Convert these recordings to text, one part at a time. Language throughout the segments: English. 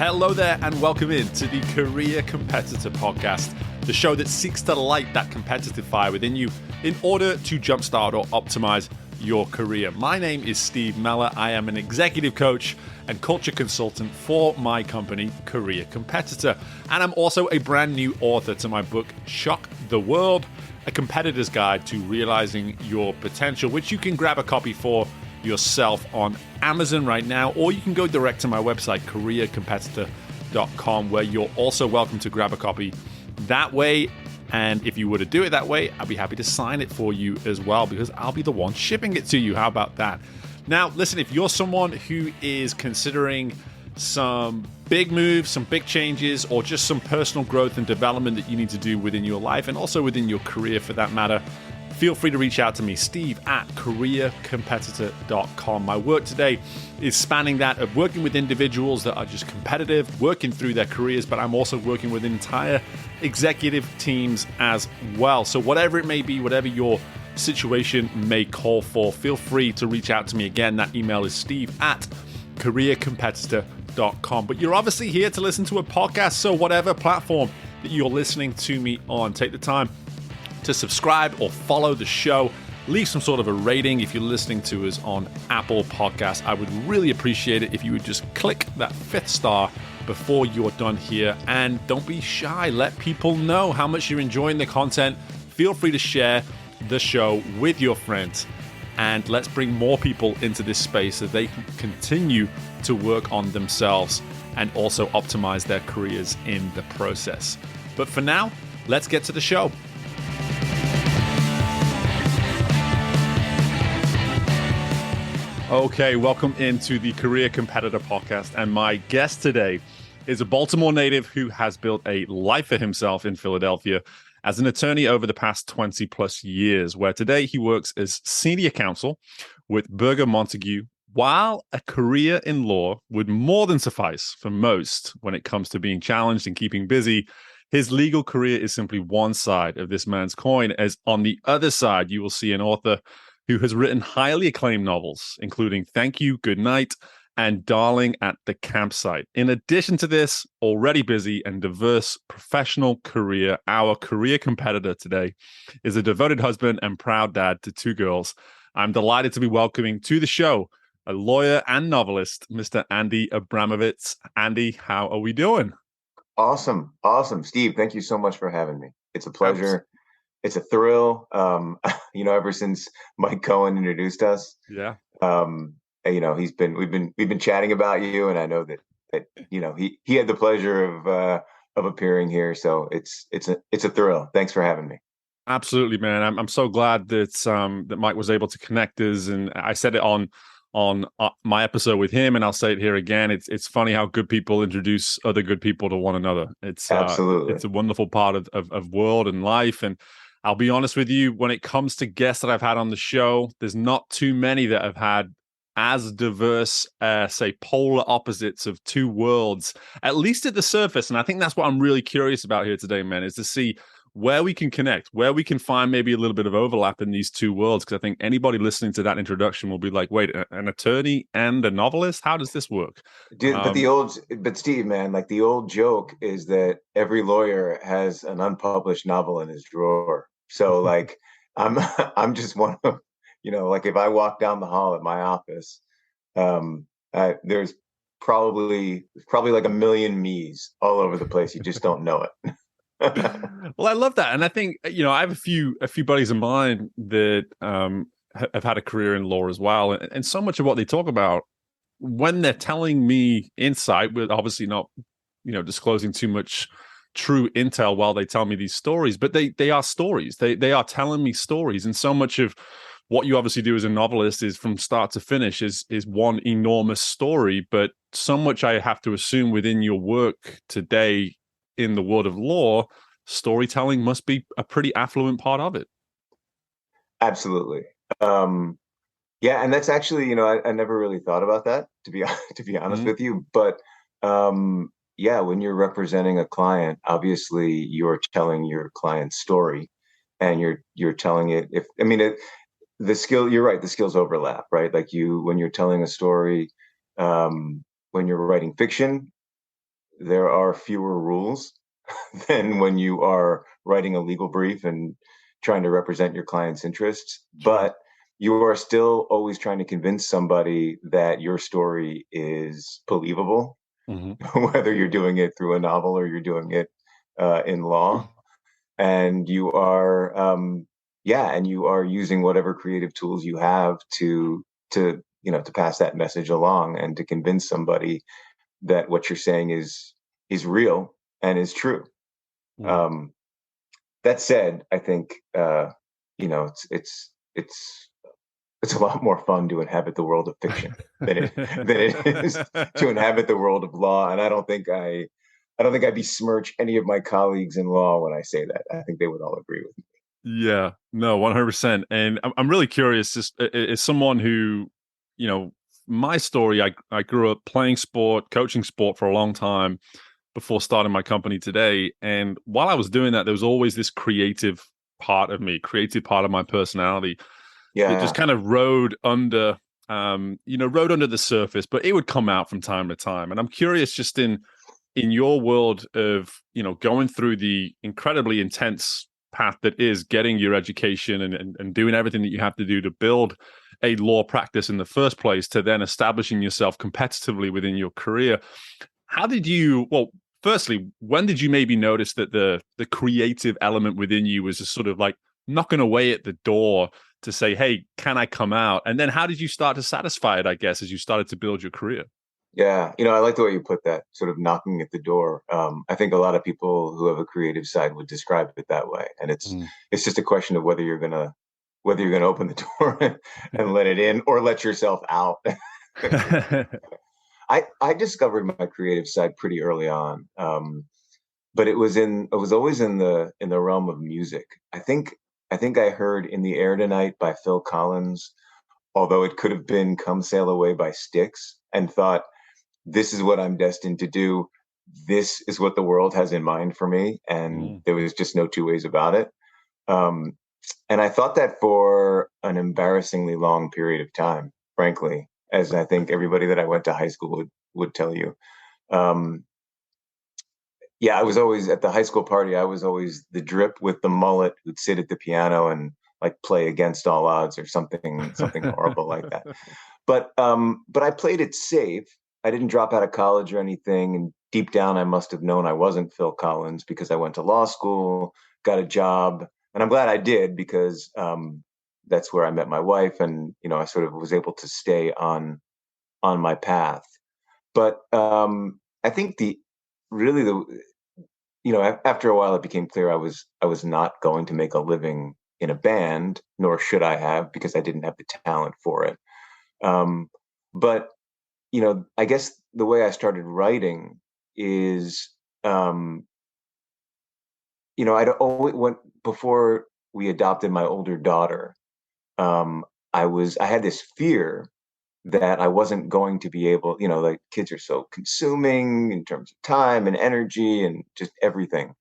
Hello there and welcome in to the Career Competitor Podcast, the show that seeks to light that competitive fire within you in order to jumpstart or optimize your career. My name is Steve Meller. I am an executive coach and culture consultant for my company, Career Competitor. And I'm also a brand new author to my book, Shock the World, A Competitor's Guide to Realizing Your Potential, which you can grab a copy for yourself on Amazon right now, or you can go direct to my website, careercompetitor.com, where you're also welcome to grab a copy that way. And if you were to do it that way, I'd be happy to sign it for you as well, because I'll be the one shipping it to you. How about that? Now, listen, if you're someone who is considering some big moves, some big changes, or just some personal growth and development that you need to do within your life and also within your career for that matter, feel free to reach out to me, Steve at careercompetitor.com. My work today is spanning that of working with individuals that are just competitive, working through their careers, but I'm also working with entire executive teams as well. So whatever it may be, whatever your situation may call for, feel free to reach out to me. Again, that email is steve at careercompetitor.com. But you're obviously here to listen to a podcast, so whatever platform that you're listening to me on, take the time to subscribe or follow the show. Leave some sort of a rating if you're listening to us on Apple Podcasts. I would really appreciate it if you would just click that 5th star before you're done here. And don't be shy. Let people know how much you're enjoying the content. Feel free to share the show with your friends. And let's bring more people into this space so they can continue to work on themselves and also optimize their careers in the process. But for now, let's get to the show. Okay, welcome into the Career Competitor Podcast. And my guest today is a Baltimore native who has built a life for himself in Philadelphia as an attorney over the past 20 plus years, where today he works as Senior Counsel with Berger Montague. While a career in law would more than suffice for most when it comes to being challenged and keeping busy, his legal career is simply one side of this man's coin, as on the other side, you will see an author who has written highly acclaimed novels, including Thank You, Good Night, and Darling at the Campsite. In addition to this already busy and diverse professional career, our career competitor today is a devoted husband and proud dad to 2 girls. I'm delighted to be welcoming to the show a lawyer and novelist, Mr. Andy Abramowitz. Andy, how are we doing? Awesome. Steve, thank you so much for having me. It's a pleasure. It's a thrill. Ever since Mike Cohen introduced us, we've been chatting about you, and I know that he had the pleasure of appearing here. So it's a thrill. Thanks for having me. Absolutely, man. I'm so glad that Mike was able to connect us, and I said it on my episode with him, and I'll say it here again. It's funny how good people introduce other good people to one another. It's absolutely it's a wonderful part of world and life. And I'll be honest with you, when it comes to guests that I've had on the show, there's not too many that have had as diverse, say, polar opposites of 2 worlds, at least at the surface. And I think that's what I'm really curious about here today, man, is to see where we can connect, where we can find maybe a little bit of overlap in these 2 worlds. Because I think anybody listening to that introduction will be like, wait, an attorney and a novelist? How does this work? Dude, but Steve, man, like the old joke is that every lawyer has an unpublished novel in his drawer. So like, I'm just one of, like if I walk down the hall at my office, there's probably like a million me's all over the place. You just don't know it. Well, I love that. And I think, I have a few buddies of mine that have had a career in law as well. And so much of what they talk about when they're telling me insight, with obviously not, disclosing too much true intel while they tell me these stories, but they are stories. They are telling me stories. And so much of what you obviously do as a novelist is from start to finish is one enormous story. But so much I have to assume within your work today in the world of law, storytelling must be a pretty affluent part of it. Absolutely. And that's actually, I never really thought about that, to be honest with you. But when you're representing a client, obviously you're telling your client's story, and you're telling it. The skill, you're right, the skills overlap, right? Like when you're telling a story, when you're writing fiction, there are fewer rules than when you are writing a legal brief and trying to represent your client's interests. Sure. But you are still always trying to convince somebody that your story is believable, whether you're doing it through a novel or you're doing it in law. And you are, and you are using whatever creative tools you have to pass that message along and to convince somebody that what you're saying is real and is true. Um, that said, I think it's a lot more fun to inhabit the world of fiction than it is to inhabit the world of law. And I don't think I besmirch any of my colleagues in law when I say that. I think they would all agree with me. Yeah, no, 100%. And I'm really curious, just as someone who, my story, I grew up playing sport, coaching sport for a long time before starting my company today. And while I was doing that, there was always this creative part of me, creative part of my personality that just kind of rode under the surface, but it would come out from time to time. And I'm curious, just in your world of, going through the incredibly intense path that is getting your education and doing everything that you have to do to build a law practice in the first place, to then establishing yourself competitively within your career. How did you, well, firstly, when did you maybe notice that the creative element within you was just sort of like knocking away at the door to say, hey, can I come out? And then how did you start to satisfy it, I guess, as you started to build your career? Yeah, I like the way you put that, sort of knocking at the door. I think a lot of people who have a creative side would describe it that way, and it's just a question of whether you're gonna open the door and let it in or let yourself out. I discovered my creative side pretty early on, but it was always in the realm of music. I think I heard "In the Air Tonight" by Phil Collins, although it could have been "Come Sail Away" by Styx, and thought, this is what I'm destined to do. This is what the world has in mind for me. And there was just no two ways about it. Um, and I thought that for an embarrassingly long period of time, frankly, as I think everybody that I went to high school would tell you. Um, yeah, I was always at the high school party. I was always the drip with the mullet who'd sit at the piano and like play Against All Odds or something horrible like that. But I played it safe. I didn't drop out of college or anything. And deep down, I must have known I wasn't Phil Collins because I went to law school, got a job, and I'm glad I did because that's where I met my wife, and I sort of was able to stay on my path. But I think the really the after a while, it became clear I was not going to make a living in a band, nor should I have, because I didn't have the talent for it. But I guess the way I started writing is, I'd always went before we adopted my older daughter. I had this fear that I wasn't going to be able, like kids are so consuming in terms of time and energy and just everything.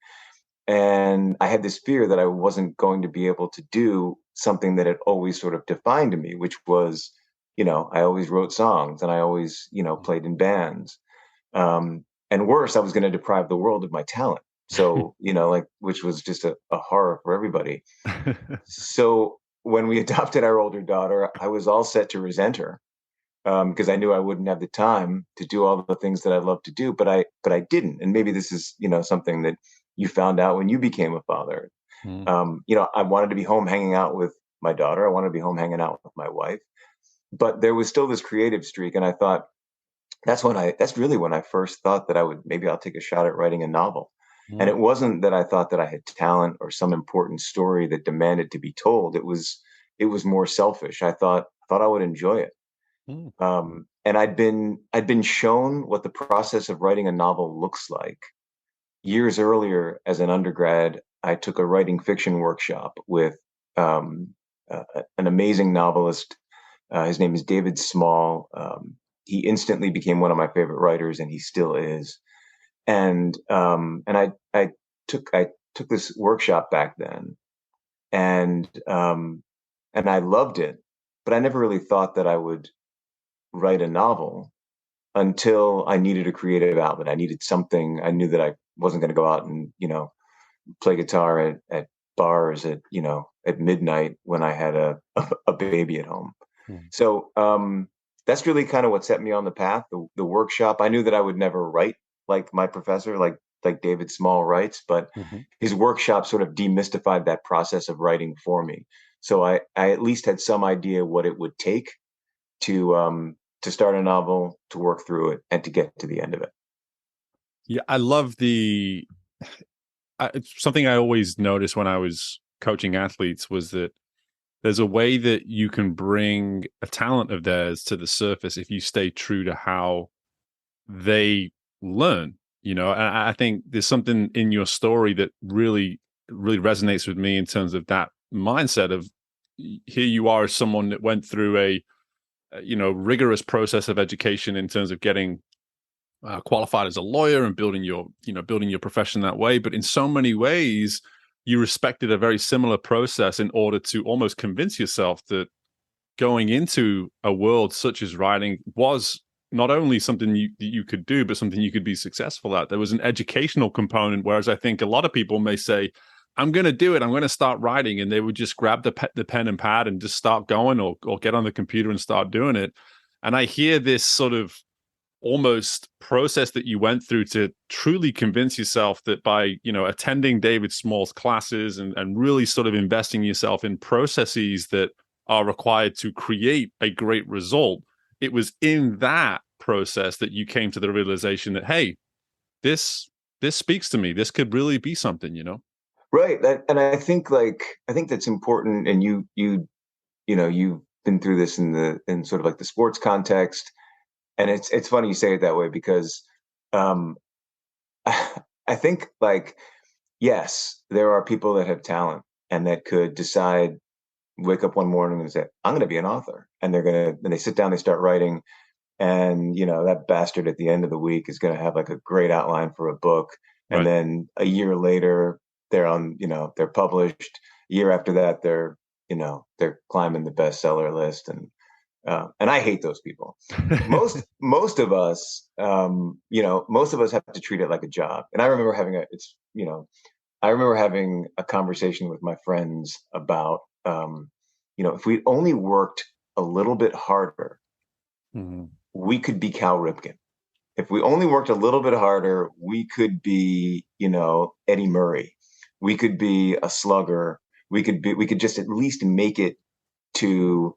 And I had this fear that I wasn't going to be able to do something that had always sort of defined me, which was, I always wrote songs and I always, played in bands. And worse, I was going to deprive the world of my talent. So, which was just a horror for everybody. So when we adopted our older daughter, I was all set to resent her because I knew I wouldn't have the time to do all the things that I love to do, but I didn't. And maybe this is, something that you found out when you became a father. I wanted to be home hanging out with my daughter. I wanted to be home hanging out with my wife, but there was still this creative streak. And I thought that's really when I first thought that maybe I'll take a shot at writing a novel. And it wasn't that I thought that I had talent or some important story that demanded to be told. It was more selfish. I thought I would enjoy it. And I'd been shown what the process of writing a novel looks like. Years earlier, as an undergrad, I took a writing fiction workshop with an amazing novelist. His name is David Small. He instantly became one of my favorite writers, and he still is. And I took this workshop back then, and I loved it, but I never really thought that I would write a novel. until I needed a creative outlet. I needed something. I knew that I wasn't going to go out and, play guitar at bars at midnight when I had a baby at home. Mm. So that's really kind of what set me on the path. The workshop. I knew that I would never write like my professor, like David Small writes, but Mm-hmm. his workshop sort of demystified that process of writing for me. So I at least had some idea what it would take to start a novel, to work through it, and to get to the end of it. Yeah, I love something I always noticed when I was coaching athletes was that there's a way that you can bring a talent of theirs to the surface if you stay true to how they learn. And I think there's something in your story that really, really resonates with me in terms of that mindset of here you are as someone that went through a rigorous process of education in terms of getting qualified as a lawyer and building your profession that way. But in so many ways, you respected a very similar process in order to almost convince yourself that going into a world such as writing was not only something you could do, but something you could be successful at. There was an educational component, whereas I think a lot of people may say, I'm going to do it. I'm going to start writing. And they would just grab the pen and pad and just start going or get on the computer and start doing it. And I hear this sort of almost process that you went through to truly convince yourself that by attending David Small's classes and really sort of investing yourself in processes that are required to create a great result, it was in that process that you came to the realization that, hey, this speaks to me, this could really be something. Right. And I think that's important. And you've been through this in sort of like the sports context. And it's funny you say it that way because um, I think yes, there are people that have talent and that could decide, wake up one morning and say, I'm going to be an author. And then they sit down, they start writing. And, that bastard at the end of the week is going to have like a great outline for a book. And Right. then a year later, they're published. A year after that, they're climbing the bestseller list. And I hate those people. Most of us, most of us have to treat it like a job. And I remember having a conversation with my friends about, if we only worked a little bit harder, Mm-hmm. we could be Cal Ripken. If we only worked a little bit harder, we could be, Eddie Murray. We could be a slugger. We could just at least make it to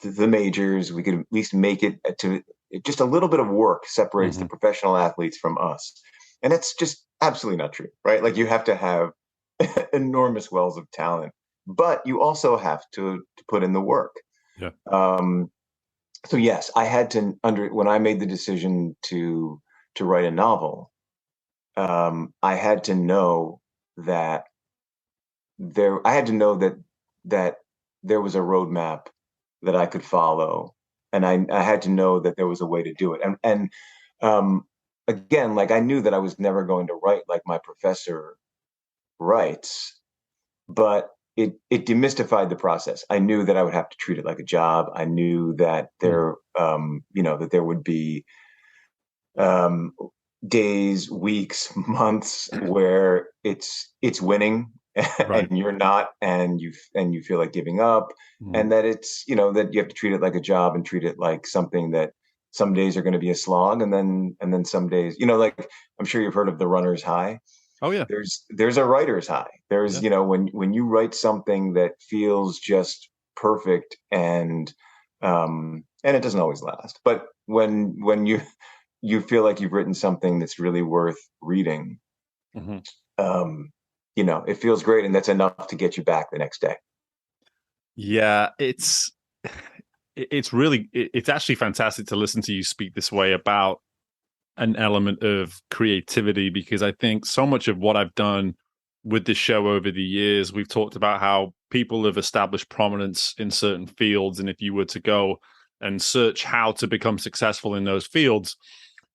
the majors. We could at least make it to just a little bit of work separates Mm-hmm. the professional athletes from us. And that's just absolutely not true, right? Like you have to have enormous wells of talent, but you also have to put in the work. Yeah. So yes, I had to when I made the decision to write a novel, I had to know that that there was a roadmap that I could follow, and I had to know that there was a way to do it. And again, like I knew that I was never going to write like my professor writes, but it demystified the process. I knew that I would have to treat it like a job. I knew that that there would be um, days, weeks, months where it's winning Right. and you're not, and you feel like giving up, Mm-hmm. and that it's that you have to treat it like a job and treat it like something that some days are going to be a slog, and then some days, like I'm sure you've heard of the runner's high. Oh yeah. There's a writer's high. There's Yeah. when you write something that feels just perfect, and it doesn't always last, but when you feel like you've written something that's really worth reading, Mm-hmm. it feels great, and that's enough to get you back the next day. Yeah, it's actually fantastic to listen to you speak this way about an element of creativity, because I think so much of what I've done with this show over the years, we've talked about how people have established prominence in certain fields, and if you were to go and search how to become successful in those fields,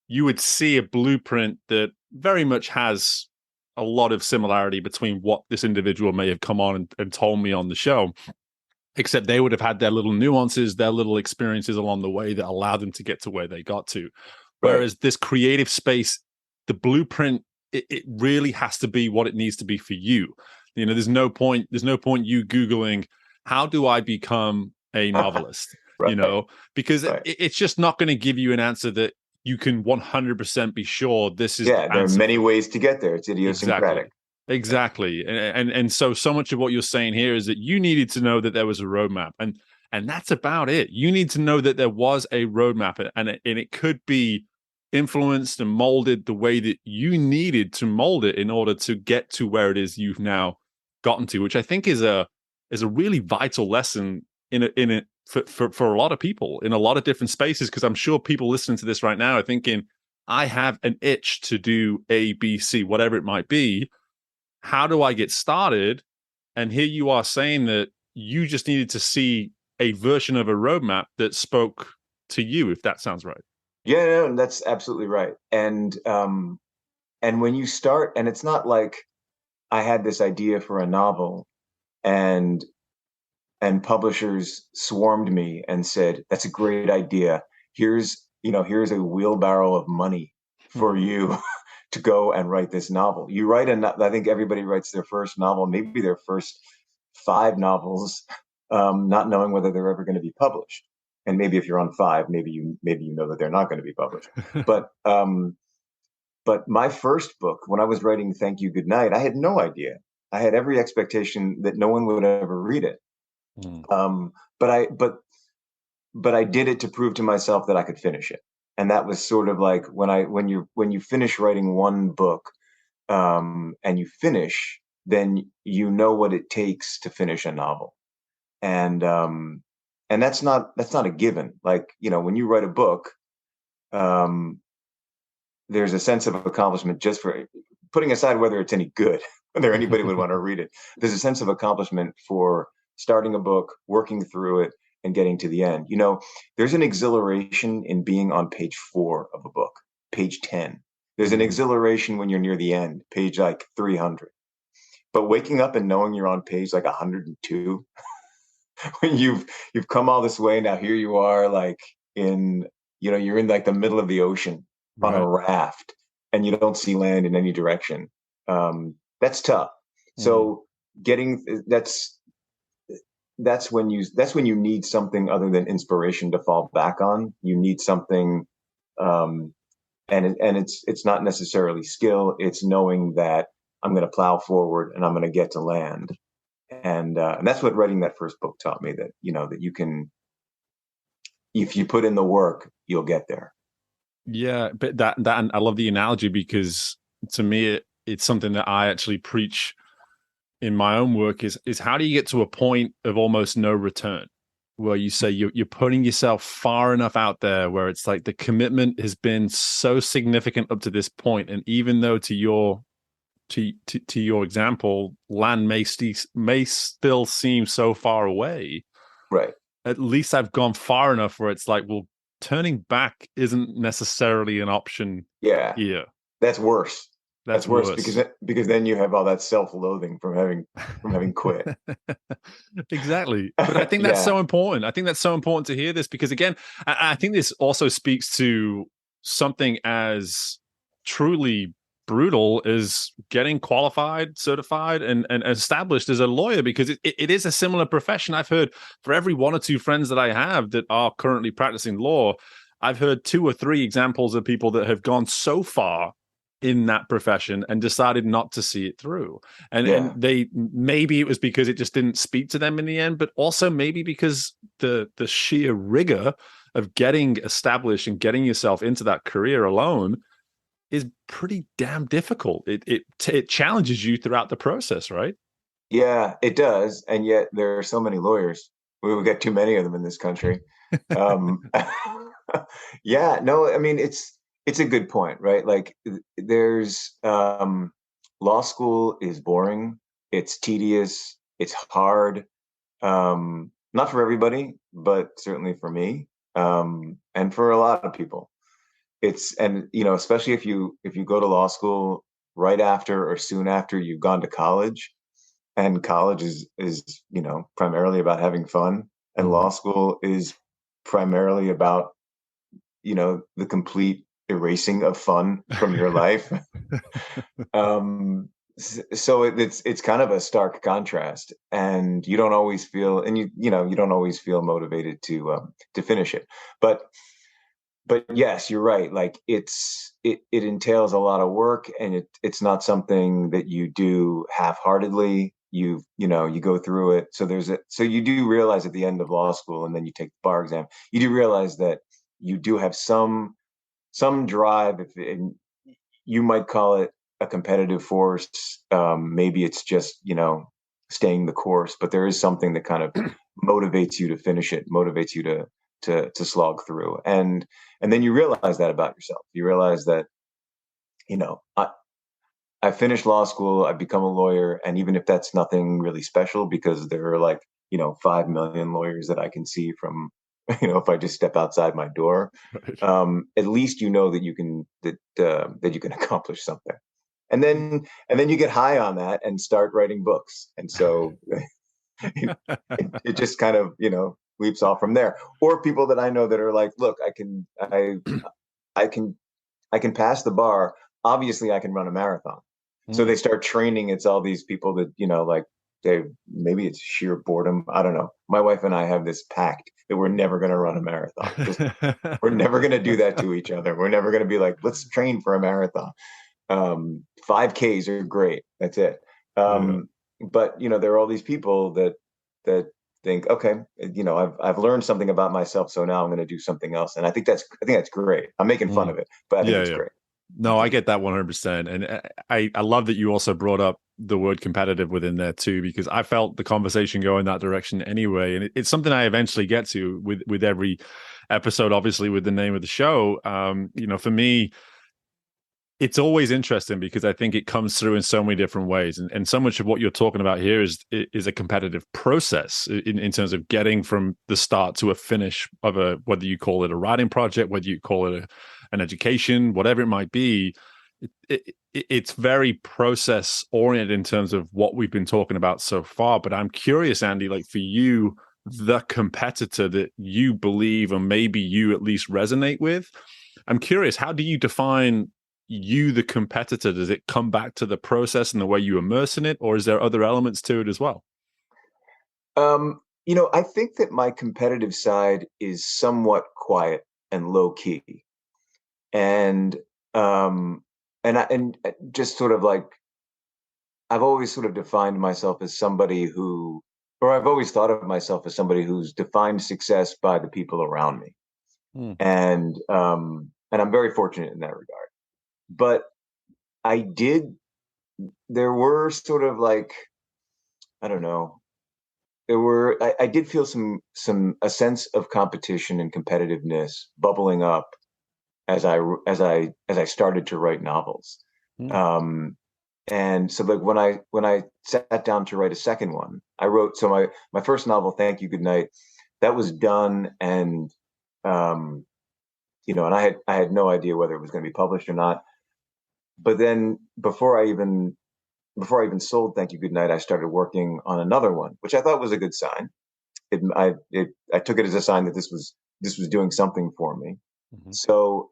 you would see a blueprint that very much has a lot of similarity between what this individual may have come on and told me on the show. except they would have had their little nuances, their little experiences along the way that allowed them to get to where they got to. Whereas this creative space, the blueprint, it really has to be what it needs to be for you. You know, there's no point you Googling, how do I become a novelist? You know, because it's just not going to give you an answer that you can 100% be sure this is the there answer. are many ways to get there. It's idiosyncratic. Exactly. And so much of what you're saying here is that you needed to know that there was a roadmap, and that's about it. You need to know that there was a roadmap, and it could be influenced and molded the way that you needed to mold it in order to get to where it is you've now gotten to, which I think is a really vital lesson in it for a lot of people in a lot of different spaces, because I'm sure people listening to this right now are thinking, I have an itch to do A, B, C, whatever it might be. How do I get started? And here you are saying that you just needed to see a version of a roadmap that spoke to you, if that sounds right. Yeah, no, that's absolutely right. And when you start, and it's not like I had this idea for a novel and publishers swarmed me and said, that's a great idea. Here's a wheelbarrow of money for you to go and write this novel. You write I think everybody writes their first novel, maybe their first 5 novels, not knowing whether they're ever going to be published. And maybe if you're on 5, maybe you know that they're not going to be published. But my first book, when I was writing Thank You, Good Night, I had no idea. I had every expectation that no one would ever read it. But I did it to prove to myself that I could finish it. And that was sort of like when you finish writing one book, and you finish, then you know what it takes to finish a novel. And that's not a given. Like, when you write a book, there's a sense of accomplishment just for putting aside whether it's any good, whether anybody would want to read it. There's a sense of accomplishment for starting a book, working through it, and getting to the end. There's an exhilaration in being on page 4 of a book, page 10. There's an exhilaration when you're near the end, page like 300. But waking up and knowing you're on page like 102, when you've come all this way, now here you are, like you're in like the middle of the ocean on a raft, and you don't see land in any direction. That's tough. So that's when you need something other than inspiration to fall back on. You need something, and it's not necessarily skill. It's knowing that I'm going to plow forward and I'm going to get to land. And that's what writing that first book taught me, that that you can, if you put in the work, you'll get there. Yeah, but that and I love the analogy, because to me it's something that I actually preach in my own work is how do you get to a point of almost no return, where you say you're putting yourself far enough out there where it's like the commitment has been so significant up to this point, and even though to your example, land may still seem so far away, right? At least I've gone far enough where it's like, well, turning back isn't necessarily an option. Yeah, that's worse. That's worse because then you have all that self-loathing from having quit. Exactly. But I think that's so important. I think that's so important to hear this, because again, I think this also speaks to something as truly brutal as getting qualified, certified, and established as a lawyer, because it is a similar profession. I've heard, for every 1 or 2 friends that I have that are currently practicing law, I've heard 2 or 3 examples of people that have gone so far in that profession and decided not to see it through. And they, maybe it was because it just didn't speak to them in the end, but also maybe because the sheer rigor of getting established and getting yourself into that career alone is pretty damn difficult. It challenges you throughout the process, right? Yeah, it does. And yet there are so many lawyers. We've got too many of them in this country. Yeah, no, I mean, it's a good point, right? Like, there's law school is boring. It's tedious. It's hard. Not for everybody, but certainly for me, and for a lot of people. And especially if you go to law school right after or soon after you've gone to college, and college is primarily about having fun, and law school is primarily about the complete erasing of fun from your life. So it's kind of a stark contrast, and you don't always feel, and you don't always feel motivated to finish it. But yes, you're right. Like it entails a lot of work, and it's not something that you do half-heartedly. You go through it. So you do realize at the end of law school, and then you take the bar exam, you do realize that you do have some drive, and you might call it a competitive force. Maybe it's just staying the course, but there is something that kind of motivates you to finish it, motivates you to slog through, and then you realize that about yourself. You realize that I finished law school, I become a lawyer, and even if that's nothing really special, because there are like 5 million lawyers that I can see from if I just step outside my door, Right. at least that you can that you can accomplish something, and then you get high on that and start writing books, and so it just kind of leaps off from there. Or people that I know that are like, look, I can I can pass the bar. Obviously, I can run a marathon. So they start training. It's all these people that like maybe it's sheer boredom. I don't know. My wife and I have this pact that we're never going to run a marathon. We're never going to do that to each other. We're never going to be like, let's train for a marathon. 5Ks are great. That's it. Yeah. But there are all these people that think, okay, I've learned something about myself, so now I'm going to do something else. And I think that's great. I'm making fun of it, but I think Yeah, it's yeah. great. No, I get that 100%. And I love that you also brought up the word competitive within there too, because I felt the conversation go in that direction anyway. And it's something I eventually get to with every episode, obviously with the name of the show. For me, it's always interesting because I think it comes through in so many different ways. And so much of what you're talking about here is a competitive process in terms of getting from the start to a finish of whether you call it a writing project, whether you call it an education, whatever it might be. It's very process oriented in terms of what we've been talking about so far. But I'm curious, Andy, like for you, the competitor that you believe, or maybe you at least resonate with, I'm curious, how do you define you, the competitor? Does it come back to the process and the way you immerse in it, or is there other elements to it as well? I think that my competitive side is somewhat quiet and low key, and just sort of like I've always sort of defined myself as somebody or I've always thought of myself as somebody who's defined success by the people around me, Hmm. and I'm very fortunate in that regard. But I did. There were sort of like, I don't know. I did feel a sense of competition and competitiveness bubbling up as I started to write novels. Hmm. And so like when I sat down to write a second one, I wrote, so my first novel, Thank You, Good Night, that was done, and and I had no idea whether it was going to be published or not. But then before I even sold Thank You, Good Night, I started working on another one, which I thought was a good sign. I took it as a sign that this was doing something for me. Mhm. So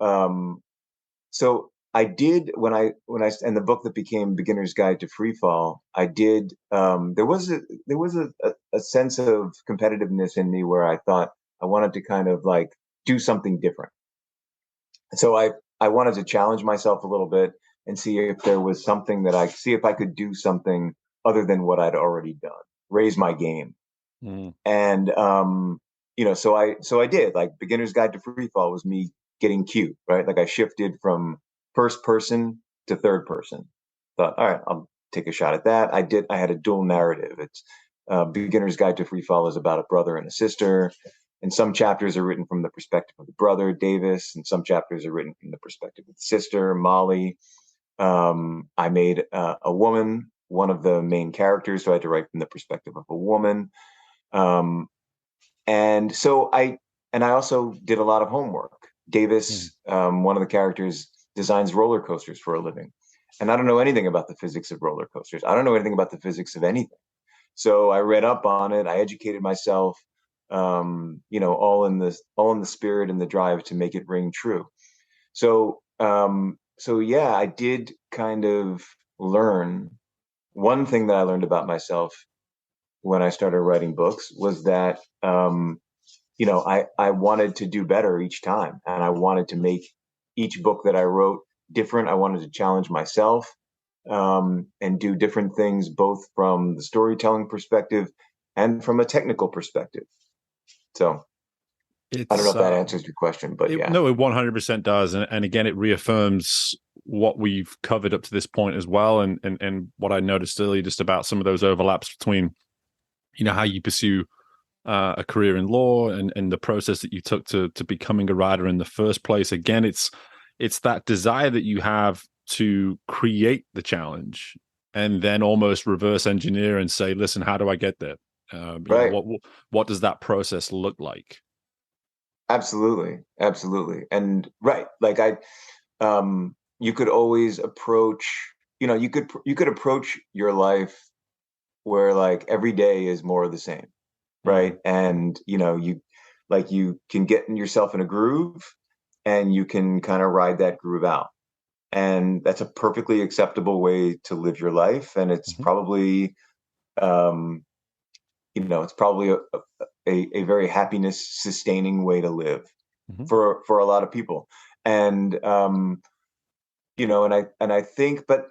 so I did, when I and the book that became Beginner's Guide to Free Fall, I did, there was a sense of competitiveness in me where I thought I wanted to kind of like do something different. So I wanted to challenge myself a little bit and see if there was something that see if I could do something other than what I'd already done, raise my game. Mhm. And so I did. Like, Beginner's Guide to Free Fall was me getting cute, right? Like, I shifted from first person to third person. Thought, all right, I'll take a shot at that. I had a dual narrative. It's Beginner's Guide to Free Fall is about a brother and a sister, and some chapters are written from the perspective of the brother, Davis, and some chapters are written from the perspective of the sister, Molly. I made a woman one of the main characters, so I had to write from the perspective of a woman. Um, and I also did a lot of homework. Mhm. Davis, one of the characters, designs roller coasters for a living, and I don't know anything about the physics of roller coasters. I don't know anything about the physics of anything. So I read up on it. I educated myself, all in the spirit and the drive to make it ring true. So yeah, I did kind of learn. One thing that I learned about myself when I started writing books was that, I wanted to do better each time, and I wanted to make each book that I wrote different. I wanted to challenge myself, and do different things, both from the storytelling perspective and from a technical perspective. So I don't know if that answers your question, but yeah. No, it 100% does. And again, it reaffirms what we've covered up to this point as well. And what I noticed earlier, just about some of those overlaps between, how you pursue a career in law and the process that you took to becoming a writer in the first place. Again, it's that desire that you have to create the challenge and then almost reverse engineer and say, listen, how do I get there? Right. What does that process look like? Absolutely. And right, like you could always approach, you could approach your life where like every day is more of the same, right? And you can get yourself in a groove, and you can kind of ride that groove out, and that's a perfectly acceptable way to live your life. And it's probably it's probably a very happiness sustaining way to live for a lot of people. And and I think, but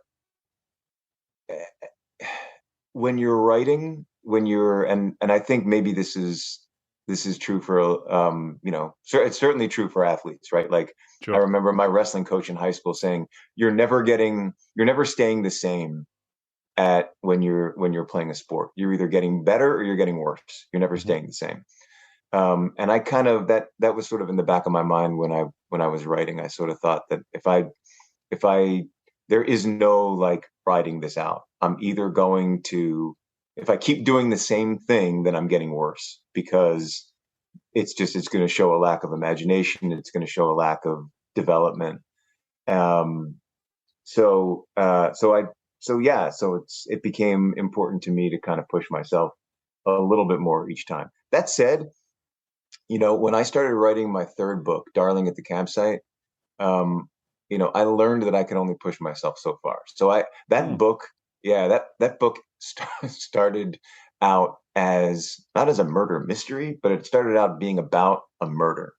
when you're writing, and I think maybe this is true for it's certainly true for athletes, right? Like, sure. I remember my wrestling coach in high school saying, you're never staying the same at when you're playing a sport. You're either getting better or you're getting worse. You're never staying the same. And I kind of, that was sort of in the back of my mind when I was writing. I sort of thought that if I there is no like riding this out. I'm either going to, if I keep doing the same thing, then I'm getting worse, because it's going to show a lack of imagination. It's going to show a lack of development. So it became important to me to kind of push myself a little bit more each time. That said, when I started writing my third book, Darling at the Campsite, I learned that I could only push myself so far. So that book started out as not as a murder mystery, but it started out being about a murder.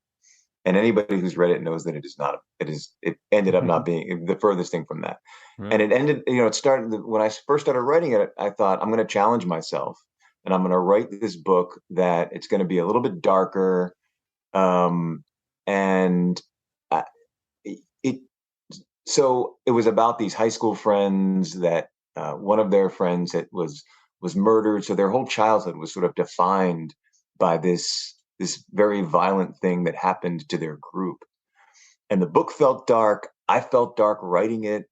And anybody who's read it knows that it ended up not being the furthest thing from that. Right. And it ended, it started when I first started writing it, I thought, I'm going to challenge myself, and I'm going to write this book that it's going to be a little bit darker. So it was about these high school friends that one of their friends was murdered. So their whole childhood was sort of defined by this very violent thing that happened to their group. And the book felt dark. I felt dark writing it.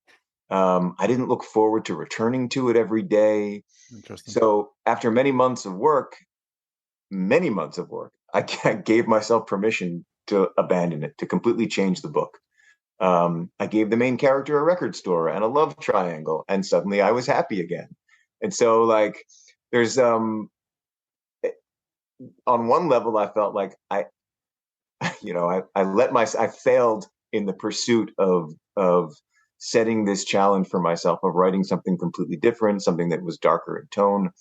I didn't look forward to returning to it every day. Interesting. So after many months of work, I gave myself permission to abandon it, to completely change the book. I gave the main character a record store and a love triangle, and suddenly I was happy again. And so, like, there's on one level, I felt like I failed in the pursuit of setting this challenge for myself, of writing something completely different, something that was darker in tone.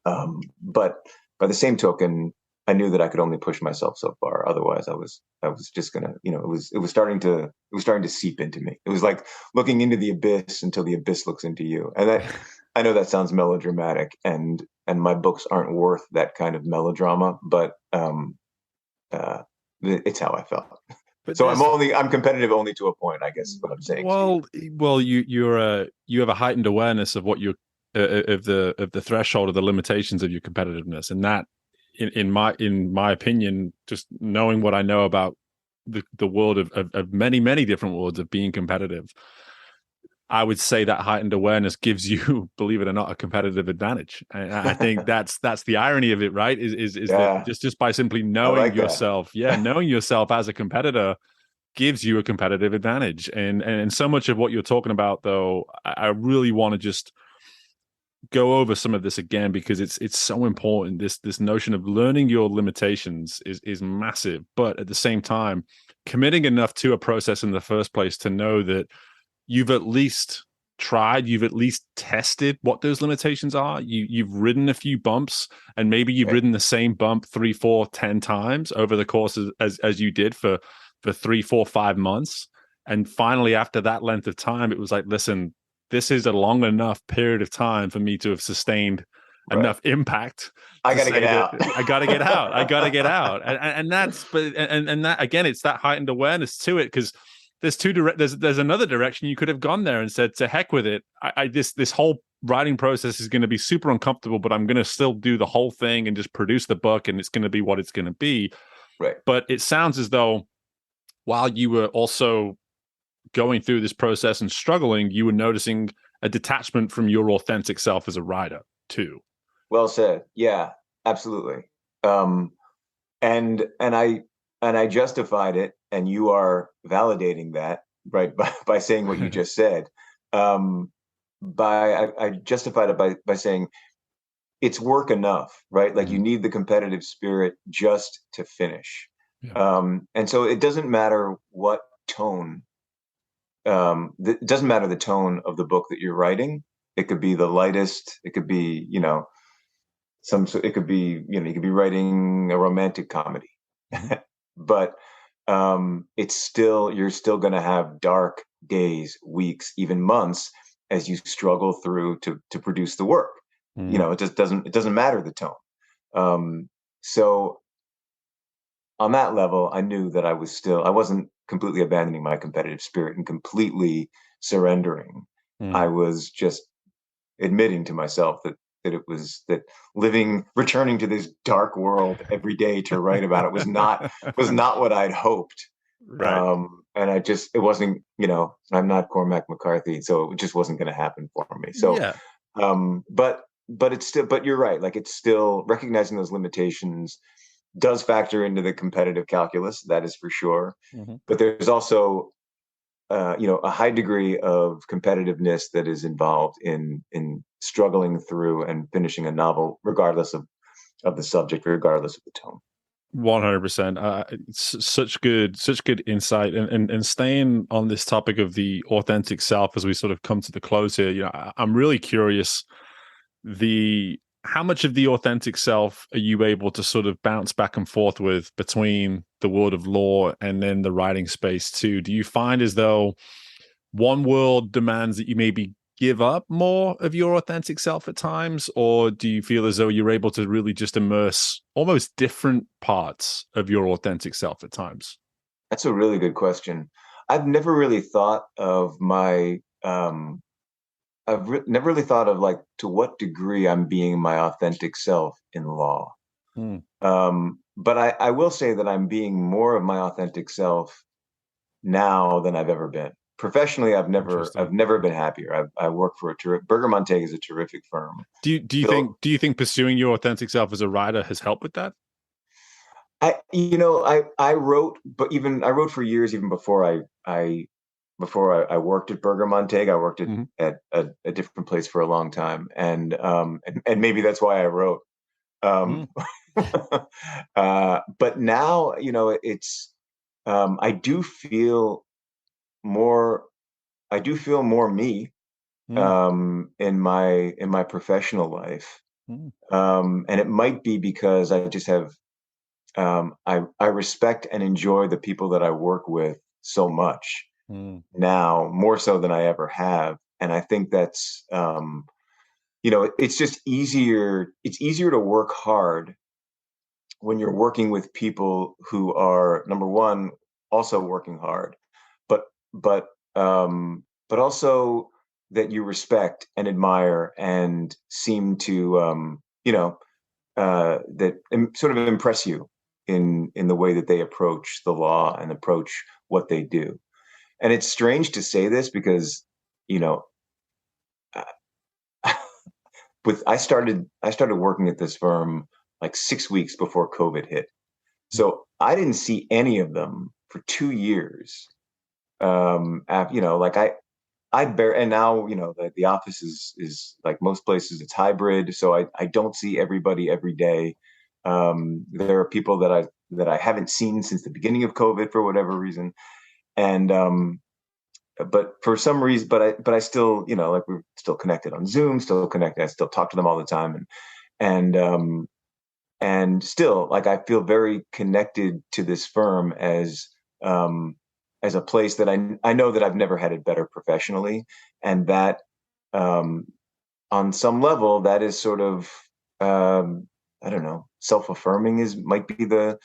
But by the same token, I knew that I could only push myself so far. Otherwise, I was just gonna, it was starting to seep into me. It was like looking into the abyss until the abyss looks into you. And I know that sounds melodramatic, and my books aren't worth that kind of melodrama, but it's how I felt. But so I'm competitive only to a point, I guess is what I'm saying. Well, you have a heightened awareness of what you're of the threshold of the limitations of your competitiveness, and that, in my opinion, just knowing what I know about the world of many different worlds of being competitive, I would say that heightened awareness gives you, believe it or not, a competitive advantage. And I think that's the irony of it, right? Is that just by simply knowing yourself, knowing yourself as a competitor gives you a competitive advantage. And so much of what you're talking about, though, I really want to just go over some of this again because it's so important. This notion of learning your limitations is massive, but at the same time, committing enough to a process in the first place to know that you've at least tried, you've at least tested what those limitations are. You've ridden a few bumps, and maybe you've ridden the same bump 3, 4, 10 times over the course as you did for 3, 4, 5 months. And finally, after that length of time, it was like, listen, this is a long enough period of time for me to have sustained enough impact. I got to get out. I got to get out. I got to get out. And that's, but that again, it's that heightened awareness to it, because there's another direction you could have gone there and said, to heck with it. This whole writing process is going to be super uncomfortable, but I'm going to still do the whole thing and just produce the book, and it's going to be what it's going to be. Right. But it sounds as though while you were also going through this process and struggling, you were noticing a detachment from your authentic self as a writer too. Well said. Yeah, absolutely. And I justified it, and you are validating that, right, by saying what you just said. I justified it by saying it's work enough, right? Like, you need the competitive spirit just to finish. Yeah. And so it doesn't matter what tone. It doesn't matter the tone of the book that you're writing. It could be the lightest. It could be, it could be, you could be writing a romantic comedy, but it's still, you're still going to have dark days, weeks, even months as you struggle through to produce the work. It just doesn't matter the tone. So on that level, I knew that I wasn't completely abandoning my competitive spirit and completely surrendering. I was just admitting to myself that returning to this dark world every day to write about it was not what I'd hoped. Right. And it wasn't, I'm not Cormac McCarthy, so it just wasn't going to happen for me. So, yeah. But it's still, but you're right. Like, it's still recognizing those limitations does factor into the competitive calculus. That is for sure. But there's also, a high degree of competitiveness that is involved in struggling through and finishing a novel, regardless of the subject, regardless of the tone. 100%. Such good insight, and staying on this topic of the authentic self as we sort of come to the close here. I'm really curious, how much of the authentic self are you able to sort of bounce back and forth with between the world of law and then the writing space too? Do you find as though one world demands that you maybe give up more of your authentic self at times, or do you feel as though you're able to really just immerse almost different parts of your authentic self at times? That's a really good question. I've never really thought of never really thought of, like, to what degree I'm being my authentic self in law. But I will say that I'm being more of my authentic self now than I've ever been. Professionally, I've never been happier. I work for Berger Montague is a terrific firm. Do you think pursuing your authentic self as a writer has helped with that? I wrote, but I wrote for years, even before I worked at Berger Montague. I worked at a different place for a long time, and maybe that's why I wrote. But now, it's I do feel more me in my professional life, and it might be because I just have I respect and enjoy the people that I work with so much now, more so than I ever have. And I think that's it's just easier. It's easier to work hard when you're working with people who are, number one, also working hard, but also that you respect and admire and seem to that sort of impress you in the way that they approach the law and approach what they do. And it's strange to say this because, I started working at this firm like 6 weeks before COVID hit. So I didn't see any of them for 2 years. and now, the office is like most places, it's hybrid. So I don't see everybody every day. There are people that I haven't seen since the beginning of COVID for whatever reason. And, but for some reason, but I still, like we're still connected on Zoom, still connected. I still talk to them all the time. And still, like, I feel very connected to this firm as a place that I know that I've never had it better professionally, and that on some level that is sort of I don't know, self-affirming might be the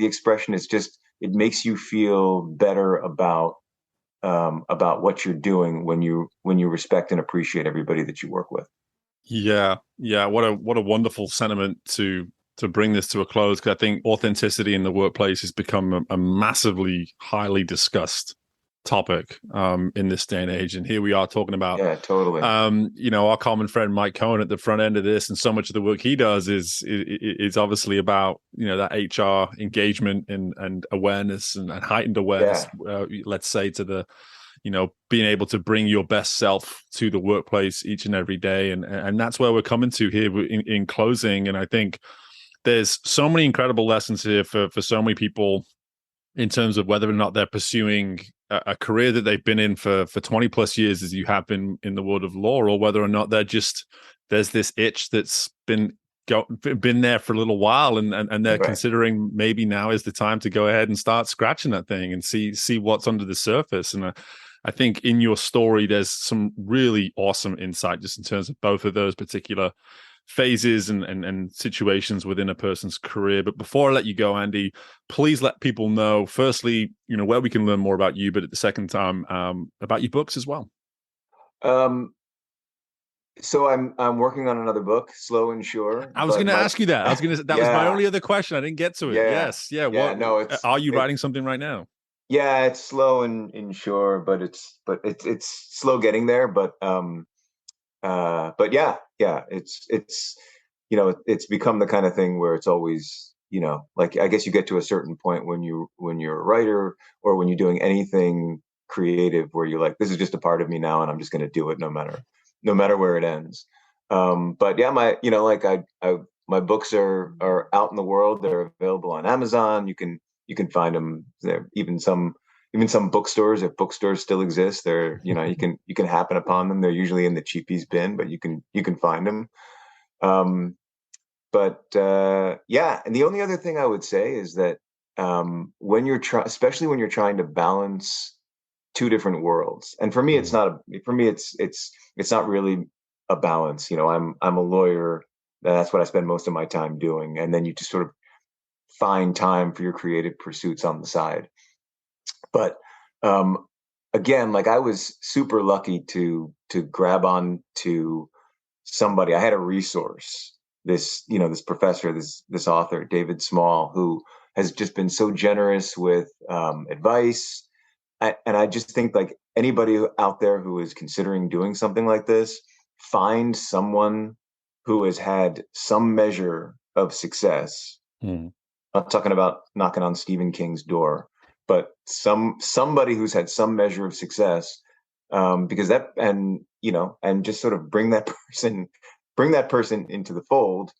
expression. It's just, it makes you feel better about what you're doing when you respect and appreciate everybody that you work with. Yeah, yeah. What a wonderful sentiment to bring this to a close, because I think authenticity in the workplace has become a massively highly discussed topic in this day and age. And here we are talking about, yeah, totally. Our common friend Mike Cohen at the front end of this, and so much of the work he does is obviously about that HR engagement and awareness and heightened awareness. Yeah. Let's say to the being able to bring your best self to the workplace each and every day, and that's where we're coming to here in closing. And I think there's so many incredible lessons here for so many people in terms of whether or not they're pursuing a career that they've been in for 20 plus years, as you have been in the world of law, or whether or not there's this itch that's been there for a little while, and they're right. Considering maybe now is the time to go ahead and start scratching that thing and see what's under the surface. And I think in your story, there's some really awesome insight just in terms of both of those particular phases and situations within a person's career. But before I let you go, Andy, please let people know, firstly, where we can learn more about you, but at the second time, about your books as well. So I'm working on another book, Slow and Sure. I was going to ask you that. That was my only other question. I didn't get to it. Yeah. Yes. Yeah. What? No. Are you writing something right now? Yeah, it's slow and sure, but it's slow getting there. But yeah, it's become the kind of thing where it's always, like, I guess you get to a certain point when you're a writer or when you're doing anything creative where you're like, this is just a part of me now, and I'm just going to do it no matter where it ends. But yeah, my books are out in the world. They're available on Amazon. You can find them there, even some bookstores, if bookstores still exist. They're, you can happen upon them. They're usually in the cheapies bin, but you can find them. Yeah, and the only other thing I would say is that when especially when you're trying to balance two different worlds, and for me it's not really a balance. I'm a lawyer. That's what I spend most of my time doing, and then you just sort of find time for your creative pursuits on the side. But again, like, I was super lucky to grab on to somebody. I had a resource, this professor, this author, David Small, who has just been so generous with advice. And I just think, like, anybody out there who is considering doing something like this, find someone who has had some measure of success. Not talking about knocking on Stephen King's door, but somebody who's had some measure of success, because that, and just sort of bring that person into the fold,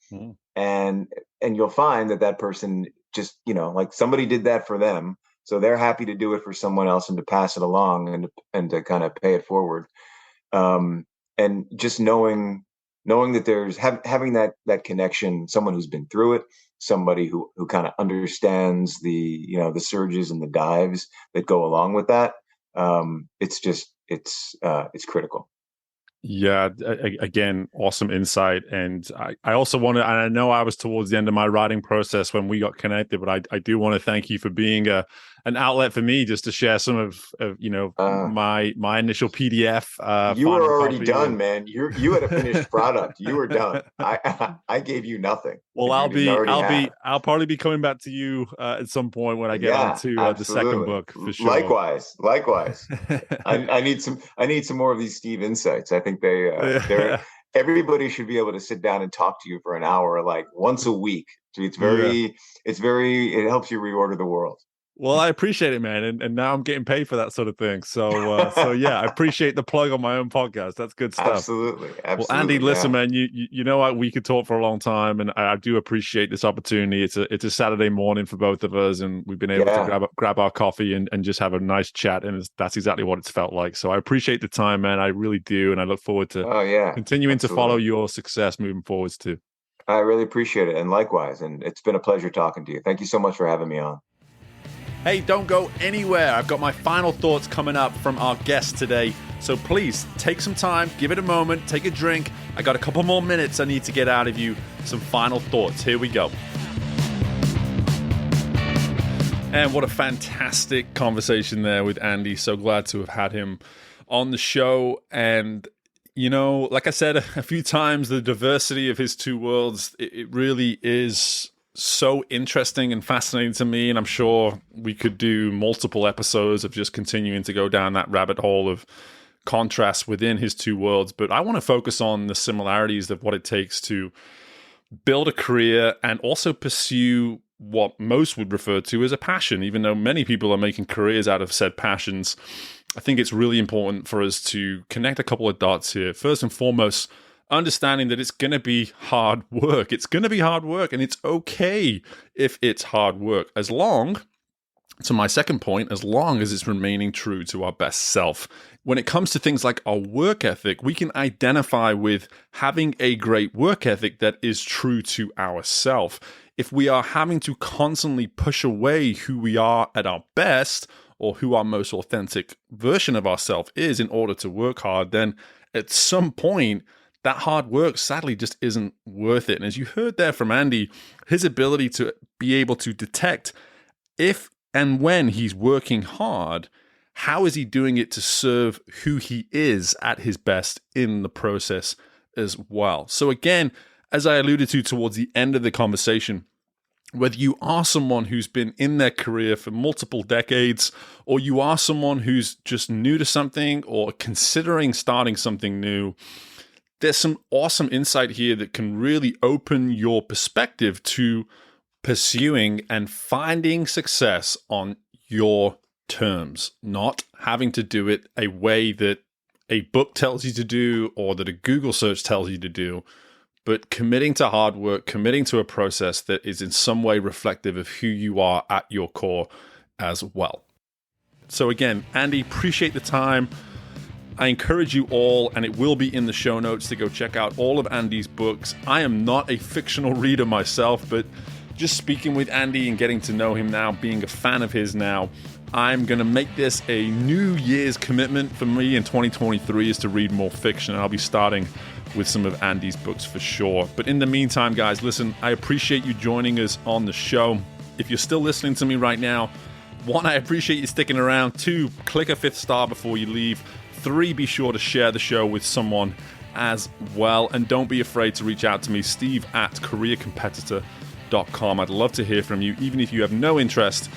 and you'll find that person just, like, somebody did that for them, so they're happy to do it for someone else and to pass it along and to kind of pay it forward, and just knowing that there's having that connection, someone who's been through it, somebody who kind of understands the surges and the dives that go along with that. It's critical. Yeah, again, awesome insight. And I also want to, and I know I was towards the end of my writing process when we got connected, but I do want to thank you for being an outlet for me just to share some of my initial PDF. You were already done, man. You had a finished product. You were done. I gave you nothing. Well, I'll probably be coming back to you at some point when I get onto the second book, for sure. Likewise. I need some more of these Steve insights. I think everybody should be able to sit down and talk to you for an hour, like, once a week. It helps you reorder the world. Well, I appreciate it, man, and now I'm getting paid for that sort of thing. So yeah, I appreciate the plug on my own podcast. That's good stuff. Absolutely. Well, Andy, listen, man, you know what? We could talk for a long time, and I do appreciate this opportunity. It's a Saturday morning for both of us, and we've been able to grab our coffee and just have a nice chat, and that's exactly what it's felt like. So I appreciate the time, man. I really do, and I look forward to continuing to follow your success moving forwards too. I really appreciate it, and likewise. And it's been a pleasure talking to you. Thank you so much for having me on. Hey, don't go anywhere. I've got my final thoughts coming up from our guest today. So please take some time, give it a moment, take a drink. I got a couple more minutes I need to get out of you. Some final thoughts. Here we go. And what a fantastic conversation there with Andy. So glad to have had him on the show. And, you know, like I said a few times, the diversity of his two worlds, it really is so interesting and fascinating to me, and I'm sure we could do multiple episodes of just continuing to go down that rabbit hole of contrast within his two worlds. But I want to focus on the similarities of what it takes to build a career and also pursue what most would refer to as a passion. Even though many people are making careers out of said passions, I think it's really important for us to connect a couple of dots here. First and foremost, understanding that it's going to be hard work. It's going to be hard work, and it's okay if it's hard work, as long, to my second point, as long as it's remaining true to our best self. When it comes to things like our work ethic, we can identify with having a great work ethic that is true to ourself. If we are having to constantly push away who we are at our best, or who our most authentic version of ourselves is in order to work hard, then at some point, that hard work sadly just isn't worth it. And as you heard there from Andy, his ability to be able to detect if and when he's working hard, how is he doing it to serve who he is at his best in the process as well. So again, as I alluded to towards the end of the conversation, whether you are someone who's been in their career for multiple decades, or you are someone who's just new to something or considering starting something new, there's some awesome insight here that can really open your perspective to pursuing and finding success on your terms, not having to do it a way that a book tells you to do or that a Google search tells you to do, but committing to hard work, committing to a process that is in some way reflective of who you are at your core as well. So again, Andy, appreciate the time. I encourage you all, and it will be in the show notes, to go check out all of Andy's books. I am not a fictional reader myself, but just speaking with Andy and getting to know him now, being a fan of his now, I'm going to make this a New Year's commitment for me in 2023 is to read more fiction. I'll be starting with some of Andy's books for sure. But in the meantime, guys, listen, I appreciate you joining us on the show. If you're still listening to me right now, 1, I appreciate you sticking around. 2, click a 5th star before you leave. 3, be sure to share the show with someone as well. And don't be afraid to reach out to me, steve@careercompetitor.com. I'd love to hear from you. Even if you have no interest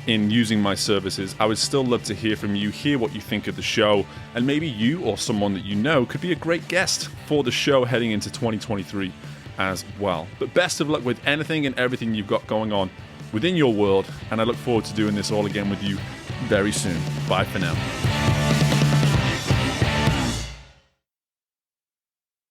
in using my services, I would still love to hear from you, hear what you think of the show, and maybe you or someone that you know could be a great guest for the show heading into 2023 as well. But best of luck with anything and everything you've got going on within your world, and I look forward to doing this all again with you very soon. Bye for now.